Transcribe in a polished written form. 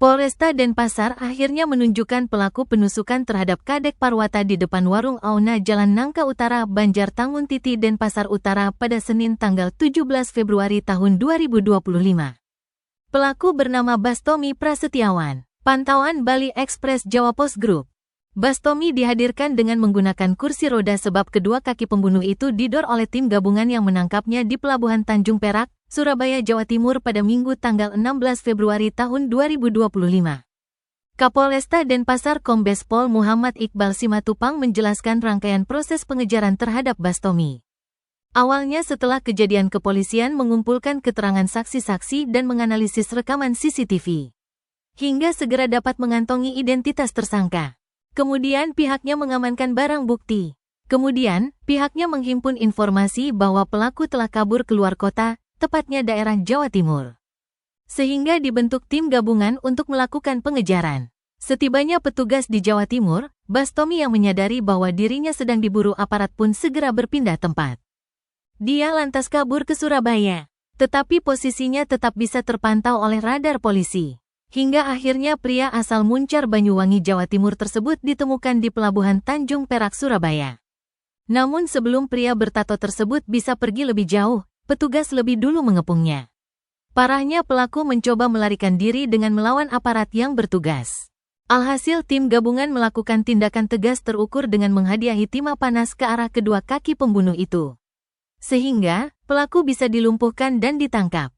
Polresta Denpasar akhirnya menunjukkan pelaku penusukan terhadap Kadek Parwata di depan warung Auna Jalan Nangka Utara, Banjartangun Titi, Denpasar Utara pada Senin tanggal 17 Februari tahun 2025. Pelaku bernama Bastomi Prasetyawan. Pantauan Bali Express Jawa Post Group. Bastomi dihadirkan dengan menggunakan kursi roda sebab kedua kaki pembunuh itu didor oleh tim gabungan yang menangkapnya di Pelabuhan Tanjung Perak, Surabaya, Jawa Timur pada Minggu tanggal 16 Februari tahun 2025. Kapolresta Denpasar Kombes Pol Muhammad Iqbal Simatupang menjelaskan rangkaian proses pengejaran terhadap Bastomi. Awalnya setelah kejadian kepolisian mengumpulkan keterangan saksi-saksi dan menganalisis rekaman CCTV. Hingga segera dapat mengantongi identitas tersangka. Kemudian pihaknya mengamankan barang bukti. Kemudian, pihaknya menghimpun informasi bahwa pelaku telah kabur keluar kota, tepatnya daerah Jawa Timur. Sehingga dibentuk tim gabungan untuk melakukan pengejaran. Setibanya petugas di Jawa Timur, Bastomi yang menyadari bahwa dirinya sedang diburu aparat pun segera berpindah tempat. Dia lantas kabur ke Surabaya. Tetapi posisinya tetap bisa terpantau oleh radar polisi. Hingga akhirnya pria asal Muncar Banyuwangi, Jawa Timur tersebut ditemukan di Pelabuhan Tanjung Perak, Surabaya. Namun sebelum pria bertato tersebut bisa pergi lebih jauh, petugas lebih dulu mengepungnya. Parahnya pelaku mencoba melarikan diri dengan melawan aparat yang bertugas. Alhasil tim gabungan melakukan tindakan tegas terukur dengan menghadiahi timah panas ke arah kedua kaki pembunuh itu. Sehingga, pelaku bisa dilumpuhkan dan ditangkap.